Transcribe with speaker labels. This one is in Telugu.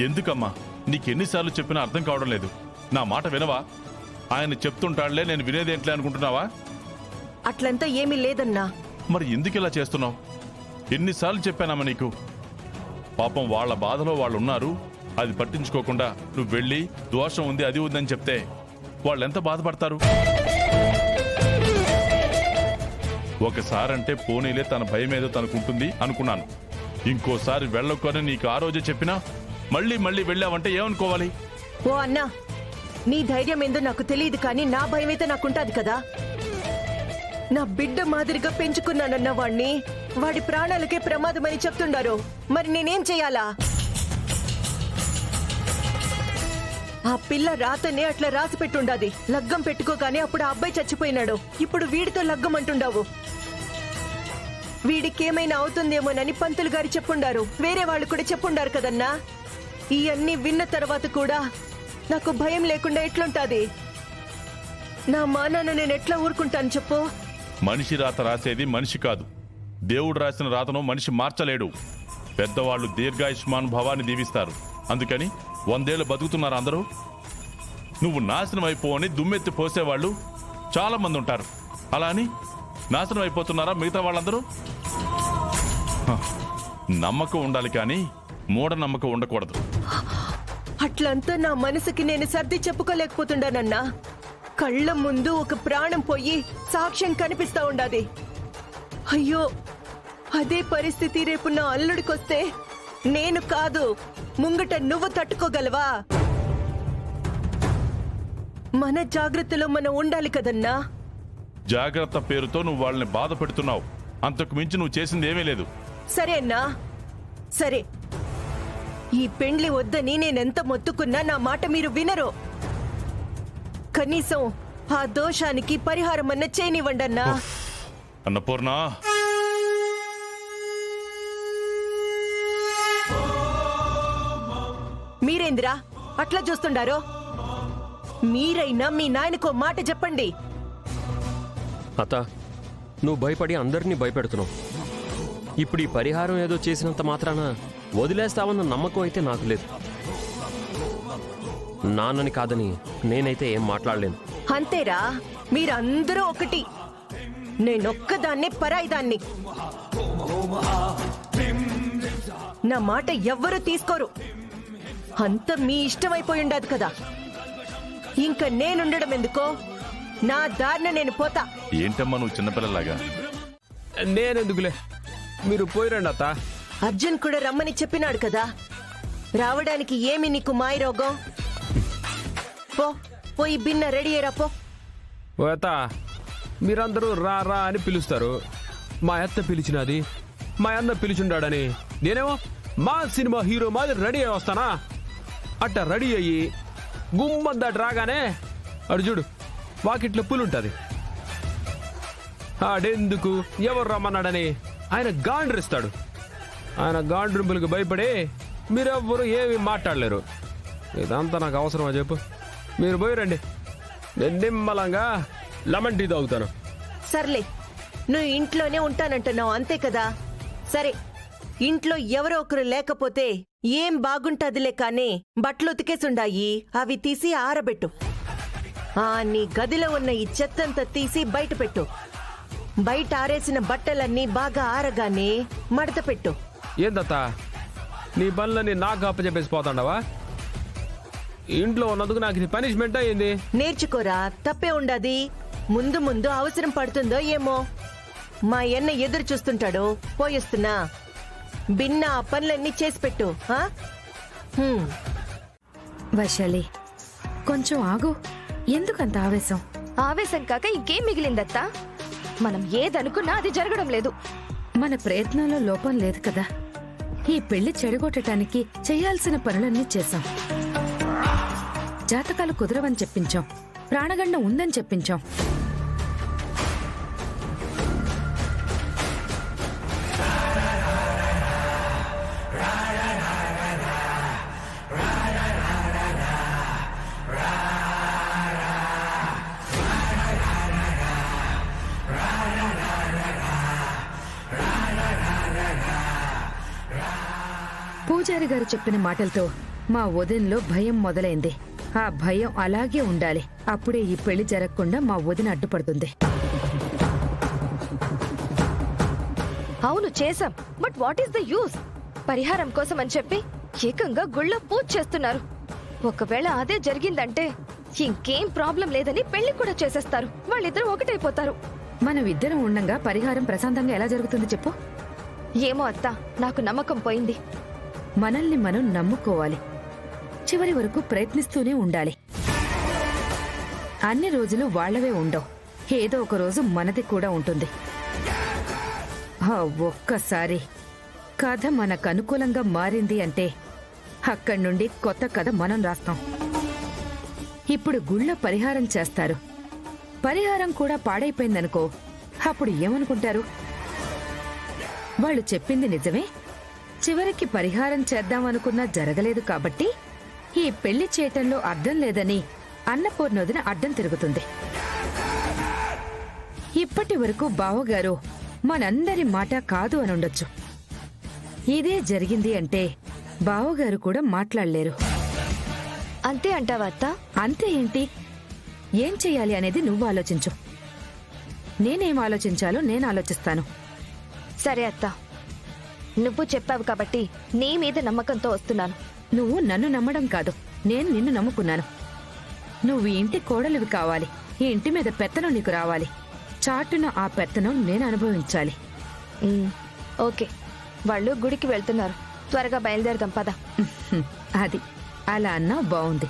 Speaker 1: ఎందుకమ్మా? నీకెన్నిసార్లు చెప్పినా అర్థం కావడం లేదు. నా మాట వినవా? ఆయన చెప్తుంటాడులే, నేను వినేదేంట్లే అనుకుంటున్నావా?
Speaker 2: అట్లంతా ఏమీ లేదన్నా.
Speaker 1: మరి ఎందుకు ఇలా చేస్తున్నావు? ఎన్నిసార్లు చెప్పానమ్మా నీకు? పాపం వాళ్ళ బాధలో వాళ్ళు ఉన్నారు. అది పట్టించుకోకుండా నువ్వు వెళ్ళి దోషం ఉంది అది ఉందని చెప్తే వాళ్ళెంత బాధపడతారు? ఒకసారంటే పోనీలే, తన భయం ఏదో తనకుంటుంది అనుకున్నాను. ఇంకోసారి వెళ్ళొక్కని నీకు ఆ రోజే చెప్పినా మళ్ళీ మళ్ళీ వెళ్ళావంటే ఏమనుకోవాలి?
Speaker 2: ఓ అన్నా, నీ ధైర్యం ఏందో నాకు తెలియదు, కానీ నా భయం అయితే నాకుంటాది కదా. నా బిడ్డ మాదిరిగా పెంచుకున్నానన్న వాణ్ణి వాడి ప్రాణాలకే ప్రమాదమని చెప్తుండారు. మరి నేనేం చెయ్యాలా? ఆ పిల్ల రాతనే అట్లా రాసి పెట్టుండాది. లగ్గం పెట్టుకోగానే అప్పుడు ఆ అబ్బాయి చచ్చిపోయినాడు. ఇప్పుడు వీడితో లగ్గం అంటుండావు. వీడికేమైనా అవుతుందేమోనని పంతులు గారు చెప్పుండారు. వేరే వాళ్ళు కూడా చెప్పుండారు కదన్నా. ఇవన్నీ విన్న తర్వాత కూడా నాకు భయం లేకుండా ఎట్లుంటాది? నా మానాన్న నేను ఎట్లా ఊరుకుంటాను చెప్పు?
Speaker 1: మనిషి రాత రాసేది మనిషి కాదు. దేవుడు రాసిన రాతను మనిషి మార్చలేడు. పెద్దవాళ్ళు దీర్ఘాయుష్మానుభవాన్ని దీవిస్తారు. అందుకని 100 ఏళ్ళు బతుకుతున్నారు అందరూ. నువ్వు నాశనం అయిపోవని దుమ్మెత్తి పోసేవాళ్ళు చాలా మంది ఉంటారు. అలా అని నాశనం అయిపోతున్నారా మిగతా వాళ్ళందరూ? నమ్మకం ఉండాలి కానీ మూఢనమ్మకం ఉండకూడదు.
Speaker 2: అట్లంతా నా మనసుకి నేను సర్ది చెప్పుకోలేకపోతుండానన్నా. కళ్ళ ముందు ఒక ప్రాణం పోయి సాక్ష్యం కనిపిస్తా ఉండాది. అయ్యో, అదే పరిస్థితి రేపు నా అల్లుడికొస్తే నేను కాదు, ముంగట నువ్వు తట్టుకోగలవా? మన జాగ్రత్తలో మనం ఉండాలి కదన్నా.
Speaker 1: జాగ్రత్త పేరుతో నువ్వు వాళ్ళని బాధ పెడుతున్నావు. అంతకు మించి నువ్వు చేసింది ఏమీ లేదు.
Speaker 2: సరే అన్నా, సరే. ఈ పెండ్లి వద్దని నేనెంత మొత్తుకున్నా నా మాట మీరు వినరు. కనీసం ఆ దోషానికి పరిహారం అన్న చేయనివ్వండన్నా.
Speaker 1: అన్నపూర్ణ,
Speaker 2: మీరేందిరా అట్లా చూస్తుండారో? మీరైనా మీ నాయనకో మాట చెప్పండి.
Speaker 3: అత్త, నువ్వు భయపడి అందరినీ భయపెడుతున్నావు. ఇప్పుడు ఈ పరిహారం ఏదో చేసినంత మాత్రాన వదిలేస్తావన్న నమ్మకం అయితే నాకు లేదు. నాన్నని కాదని నేనైతే ఏం మాట్లాడలేను.
Speaker 2: అంతేరా, మీరందరూ ఒకటి. నేనొక్కదాన్నే పరాయిదాన్ని. నా మాట ఎవ్వరూ తీసుకోరు. అంత మీ ఇష్టమైపోయిండదు కదా. ఇంకా నేనుండడం ఎందుకో? నా దారిన నేను పోతా.
Speaker 1: ఏంటమ్మా నువ్వు చిన్నపిల్లలాగా?
Speaker 3: నేనెందుకులే, మీరు పోయిరండి అత్త.
Speaker 2: అర్జున్ కూడా రమ్మని చెప్పినాడు కదా. రావడానికి ఏమి నీకు మాయ రోగం? పో, పోయి బిన్న రెడీ అయ్యరా పో.
Speaker 4: ఓ అత్త, మీరందరూ రా రా అని పిలుస్తారు. మా అత్త పిలిచినది, మా అన్న పిలిచుండాడని నేనేమో మా సినిమా హీరో మాదిరి రెడీ అయ్యి వస్తానా? అట్ట రెడీ అయ్యి గుమ్మందట రాగానే అర్జుడు వాకిట్లో పులుంటది. ఆడెందుకు ఎవరు రమ్మన్నాడని ఆయన గాండ్రిస్తాడు. ఆయన గాండ్రింపులకు భయపడి మీరెవ్వరూ ఏమి మాట్లాడలేరు. ఇదంతా నాకు అవసరమా చెప్పు? మీరు పోయిరండి, నేను నిమ్మలంగా లెమన్ టీ తాగుతాను.
Speaker 2: సర్లే, నువ్వు ఇంట్లోనే ఉంటానంటున్నావు అంతే కదా. సరే, ఇంట్లో ఎవరో ఒకరు లేకపోతే ఏం బాగుంటదిలే కానీ బట్టలు ఉతికేసుండాయి, అవి తీసి ఆరబెట్టు. నీ గదిలో ఉన్న ఈ చెత్తంతా తీసి బయట పెట్టు. బయట ఆరేసిన బట్టలన్నీ బాగా ఆరగానే మడత పెట్టు.
Speaker 4: ఏందత్తా, నీ పనులని నాకు అప్పచెప్పేసి పోతాండవా? ఇంట్లో ఉన్నందుకు నాకు ఇది పనిష్మెంట్ అయ్యింది.
Speaker 2: నేర్చుకోరా, తప్పే ఉండది. ముందు ముందు అవసరం పడుతుందో ఏమో. మా అన్న ఎదురు చూస్తుంటాడు. పోయేస్తున్నా, బిన్న ఆ పనులన్నీ చేసి పెట్టు.
Speaker 5: వైశాలి, కొంచెం ఆగు. ఎందుకంత ఆవేశం?
Speaker 6: ఆవేశం కాక ఇంకేం మిగిలిందత్తా? మనం ఏదనుకున్నా అది జరగడం లేదు.
Speaker 5: మన ప్రయత్నంలో లోపం లేదు కదా. ఈ పెళ్లి చెడగొట్టడానికి చేయాల్సిన పనులన్నీ చేశాం. జాతకాలు కుదరవని చెప్పించాం, ప్రాణగండం ఉందని చెప్పించాం. పూజారి గారు చెప్పిన మాటలతో మా వదినలో భయం మొదలైంది. ఆ భయం అలాగే ఉండాలి. అప్పుడే ఈ పెళ్లి జరగకుండా మా వదిన అడ్డుపడుతుంది.
Speaker 6: అవును చేశాం, but what is the use? పరిహారం కోసం అని చెప్పి ఏకంగా గుళ్ళో పూజ చేస్తున్నారు. ఒకవేళ అదే జరిగిందంటే ఇంకేం ప్రాబ్లం లేదని పెళ్లి కూడా చేసేస్తారు. వాళ్ళిద్దరూ ఒకటైపోతారు.
Speaker 5: మనం ఇద్దరం ఉండంగా పరిహారం ప్రశాంతంగా ఎలా జరుగుతుంది చెప్పు?
Speaker 6: ఏమో అత్త, నాకు నమ్మకం పోయింది.
Speaker 5: మనల్ని మనం నమ్ముకోవాలి. చివరి వరకు ప్రయత్నిస్తూనే ఉండాలి. అన్ని రోజులు వాళ్ళవే ఉండవు. ఏదో ఒక రోజు మనది కూడా ఉంటుంది. ఆ ఒక్కసారి కథ మనకు అనుకూలంగా మారింది అంటే అక్కడి నుండి కొత్త కథ మనం రాస్తాం. ఇప్పుడు గుళ్ళ పరిహారం చేస్తారు. పరిహారం కూడా పాడైపోయిందనుకో, అప్పుడు ఏమనుకుంటారు? వాళ్ళు చెప్పింది నిజమే, చివరికి పరిహారం చేద్దామనుకున్నా జరగలేదు కాబట్టి ఈ పెళ్లి చేయటంలో అర్థం లేదని అన్నపూర్ణోదిన అడ్డం తిరుగుతుంది. ఇప్పటి వరకు బావగారు మనందరి మాట కాదు అనుండొచ్చు. ఇదే జరిగింది అంటే బావగారు కూడా మాట్లాడలేరు.
Speaker 6: అంతే అంటావా అత్త?
Speaker 5: అంతే ఏంటి? ఏం చెయ్యాలి అనేది నువ్వు ఆలోచించు. నేనేం ఆలోచించాలో నేను ఆలోచిస్తాను.
Speaker 6: సరే అత్త, నువ్వు చెప్పావు కాబట్టి నీ మీద నమ్మకంతో వస్తున్నాను.
Speaker 5: నువ్వు నన్ను నమ్మడం కాదు, నేను నిన్ను నమ్ముకున్నాను. నువ్వు ఈ ఇంటి కోడలివి కావాలి. ఈ ఇంటి మీద పెత్తనం నీకు రావాలి. చాటున ఆ పెత్తనం నేను అనుభవించాలి.
Speaker 6: ఓకే, వాళ్ళు గుడికి వెళ్తున్నారు. త్వరగా బయలుదేరదాం పద.
Speaker 5: అది అలా అన్నా బావుంది.